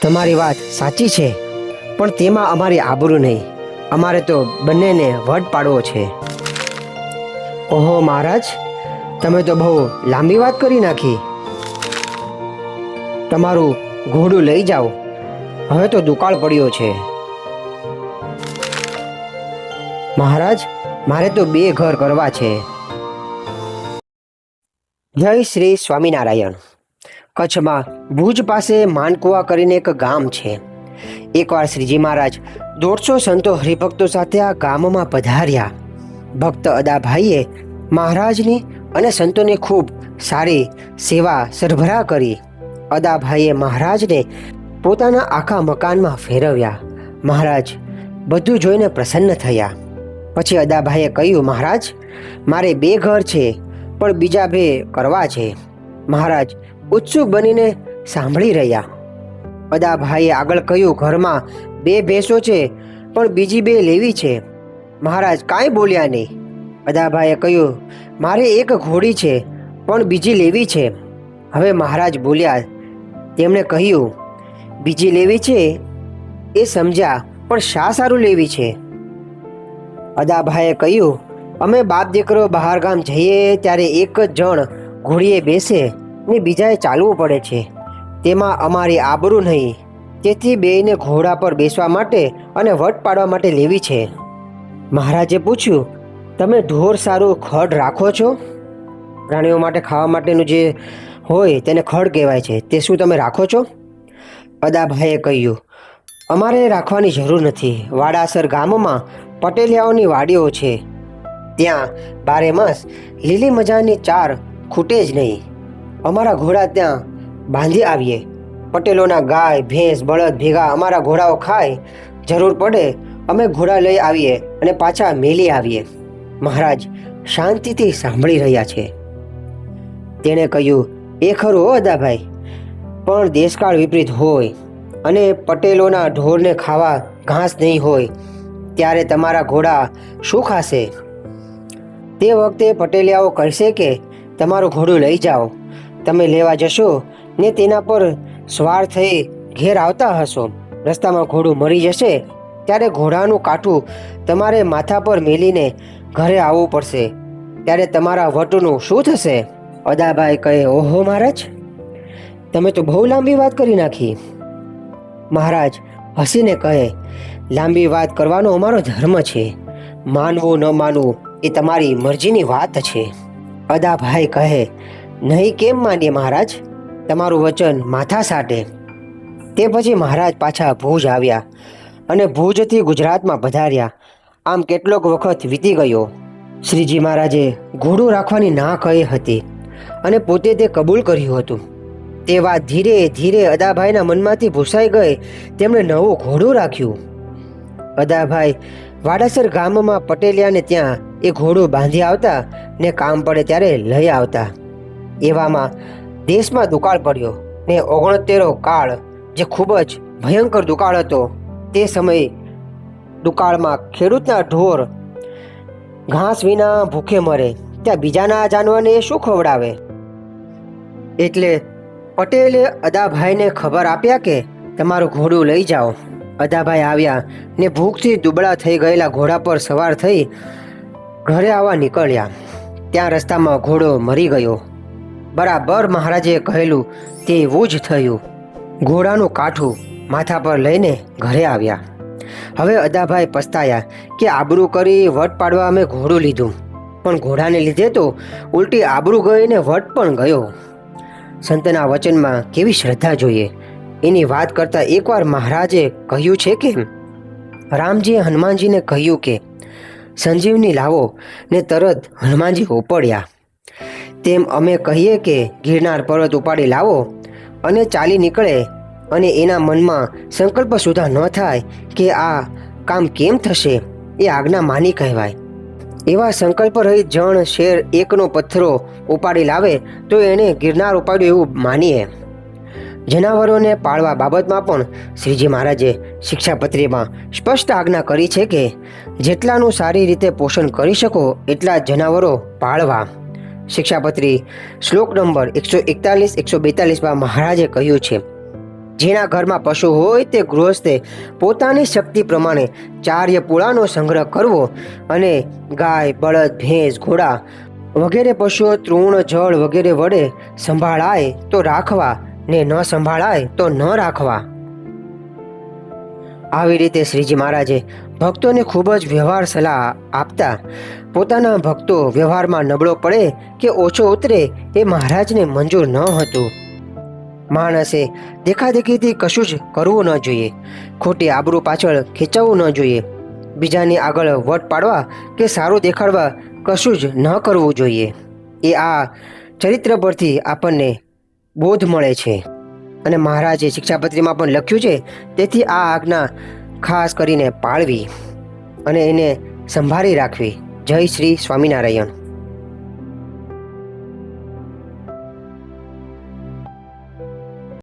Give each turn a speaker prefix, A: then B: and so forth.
A: તમારી વાત સાચી છે, પણ તેમાં અમારી આબરૂ નહીં. અમારે તો બંનેને વટ પાડવો છે. ઓહો મહારાજ, તમે તો બહુ લાંબી વાત કરી નાખી. તમારું ઘોડું લઈ જાઓ, હવે તો દુકાળ પડ્યો છે. મહારાજ, મારે તો 2 ઘર કરવા છે. જય શ્રી સ્વામિનારાયણ. કચ્છમાં ભુજ પાસે માનકુવા કરીને એક ગામ છે. એકવાર શ્રીજી મહારાજ 150 સંતો હરિભક્તો સાથે આ ગામમાં પધાર્યા. ભક્ત અદાભાઈએ મહારાજની અને સંતોની ખૂબ સારી સેવા સરભરા કરી. અદાભાઈએ મહારાજને પોતાના આખા મકાનમાં ફેરવ્યા. મહારાજ બધું જોઈને પ્રસન્ન થયા. પછી અદાભાઈએ કહ્યું, મહારાજ, મારે 2 ઘર છે, પણ બીજા 2 કરવા છે. મહારાજ ઉત્સુક બનીને સાંભળી રહ્યા. અદાભાઈએ આગળ કહ્યું, ઘરમાં 2 ભેંસો છે, પણ બીજી 2 લેવી છે. મહારાજ કાંઈ બોલ્યા નહીં. અદાભાઈએ કહ્યું, મારે 1 ઘોડી છે, પણ બીજી લેવી છે. હવે મહારાજ બોલ્યા. તેમણે કહ્યું, બીજી લેવી છે એ સમજ્યા, પણ શા સારું લેવી છે? અદાભાઈએ કહ્યું, અમે બાપ દીકરો બહાર ગામ જઈએ ત્યારે એક જ જણ ઘોડીએ બેસે ને બીજાએ ચાલવું પડે છે. તેમાં અમારી આબરૂ નહીં. તેથી 2ને ઘોડા પર બેસવા માટે અને વટ પાડવા માટે લેવી છે. મહારાજે પૂછ્યું, તમે ઢોર સારું ખડ રાખો છો? પ્રાણીઓ માટે ખાવા માટેનું જે હોય તેને ખડ કહેવાય છે. તે શું તમે રાખો છો? અદાભાઈએ કહ્યું, અમારે રાખવાની જરૂર નથી. વાડાસર ગામમાં પટેલિયાઓની વાડીઓ છે. ત્યાં 12 માસ લીલી મજાની ચાર ખૂટે જ નહીં. અમારા ઘોડા ત્યાં બાંધી આવીએ. પટેલોના ગાય ભેંસ બળદ ભેગા અમારા ઘોડાઓ ખાય. જરૂર પડે અમે ઘોડા લઈ આવીએ અને પાછા મેલી આવીએ. મહારાજ શાંતિથી સાંભળી રહ્યા છે. તેણે કહ્યું, એ ખરું હો અદાભાઈ, પણ દેશકાળ વિપરીત હોય અને પટેલોના ઢોરને ખાવા ઘાસ નહીં હોય ત્યારે તમારા ઘોડા શું ખાશે? તે વખતે પટેલિયાઓ કહેશે કે તમારું ઘોડું લઈ જાઓ. તમે લેવા જશો ને તેના પર સવાર થઈ ઘેર આવતા હશો. રસ્તામાં ઘોડું મરી જશે ત્યારે ઘોડાનું કાઠું તમારે માથા પર મેલીને ઘરે આવવું પડશે. ત્યારે તમારા વટનું શું થશે? અદાભાઈ કહે, ઓહો મહારાજ, તમે તો બહુ લાંબી વાત કરી નાખી. મહારાજ હસીને કહે, લાંબી વાત કરવાનો અમારો ધર્મ છે. માનવું ન માનવું એ તમારી મરજીની વાત છે. અદાભાઈ કહે, નહીં કેમ માનીએ મહારાજ? તમારું વચન માથા સાટે. તે પછી મહારાજ પાછા ભુજ આવ્યા અને ભુજથી ગુજરાતમાં પધાર્યા. આમ કેટલોક વખત વીતી ગયો. શ્રીજી મહારાજે ઘોડું રાખવાની ના કહી હતી અને પોતે તે કબૂલ કર્યું હતું. તે વાત ધીરે ધીરે અદાભાઈના મનમાંથી ભૂસાઈ ગઈ. તેમણે નવું ઘોડું રાખ્યું. અદાભાઈ વાડાસર ગામમાં પટેલિયાને ત્યાં એ ઘોડું બાંધી આવતા ને કામ પડે ત્યારે લઈ આવતા. એવામાં દેશમાં દુકાળ પડ્યો ને 69 કાળ, જે ખૂબ જ ભયંકર દુકાળ હતો. તે સમયે દુકાળમાં ખેડૂતના ઢોર ઘાસ વિના ભૂખે મરે, ત્યાં બીજાના જાનવરને એ શું ખવડાવે? એટલે પટેલે અદાભાઈને ખબર આપ્યા કે તમારું ઘોડું લઈ જાઓ. અદાભાઈ આવ્યા ને ભૂખથી દુબળા થઈ ગયેલા ઘોડા પર સવાર થઈ ઘરે આવવા નીકળ્યા. ત્યાં રસ્તામાં ઘોડો મરી ગયો. બરાબર મહારાજે કહેલું તેવું જ થયું. ઘોડાનું કાઠું માથા પર લઈને ઘરે આવ્યા. હવે અદાભાઈ પસ્તાયા કે આબરૂ કરી વટ પાડવા અમે ઘોડું લીધું, પણ ઘોડાને લીધે તો ઉલટી આબરૂ ગઈ ને વટ પણ ગયો. સંતના વચનમાં કેવી શ્રદ્ધા જોઈએ એની વાત કરતા એકવાર મહારાજે કહ્યું છે કે રામજીએ હનુમાનજીને કહ્યું કે સંજીવની લાવો ને તરત હનુમાનજી ઉપડ્યા. તેમ અમે કહીએ કે ગિરનાર પર્વત ઉપાડી લાવો અને ચાલી નીકળે અને એના મનમાં સંકલ્પ સુધા ન થાય કે આ કામ કેમ થશે, એ આજ્ઞા માની કહેવાય. એવા સંકલ્પ રહિત જણ શેર 1નો પથ્થરો ઉપાડી લાવે તો એણે ગિરનાર ઉપાડ્યું એવું માનીએ. જનાવરોને પાળવા બાબતમાં પણ શ્રીજી મહારાજે શિક્ષાપત્રીમાં સ્પષ્ટ આજ્ઞા કરી છે કે જેટલાનું સારી રીતે પોષણ કરી શકો એટલા જનાવરો પાળવા. શિક્ષાપત્રી શ્લોક નંબર 141-142માં મહારાજે કહ્યું છે, જેના ઘરમાં પશુ હોય તે ગૃહસ્થે પોતાની શક્તિ પ્રમાણે ચાર્ય પૂળાનો સંગ્રહ કરવો અને ગાય, બળદ, ભેંસ, ઘોડા વગેરે પશુઓ તૃણ, જળ વગેરે વડે સંભાળાય તો રાખવા ને ન સંભાળાય તો ન રાખવા. આવી રીતે શ્રીજી મહારાજે ભક્તોને ખૂબ જ વ્યવહાર સલાહ આપતા પોતાના ભક્તો વ્યવહારમાં નબળો પડે કે ઓછો ઉતરે એ મહારાજને મંજૂર ન હતું. માણસે દેખાદેખીથી કશું જ કરવું ન જોઈએ, ખોટી આબરૂ પાછળ ખેંચાવવું ન જોઈએ, બીજાની આગળ વટ પાડવા કે સારું દેખાડવા કશું જ ન કરવું જોઈએ. એ આ ચરિત્ર પરથી આપણને બોધ મળે છે અને મહારાજે શિક્ષાપત્રીમાં પણ લખ્યું છે. તેથી આ આજ્ઞા ખાસ કરીને પાળવી અને એને સંભાળી રાખવી. જય શ્રી સ્વામિનારાયણ.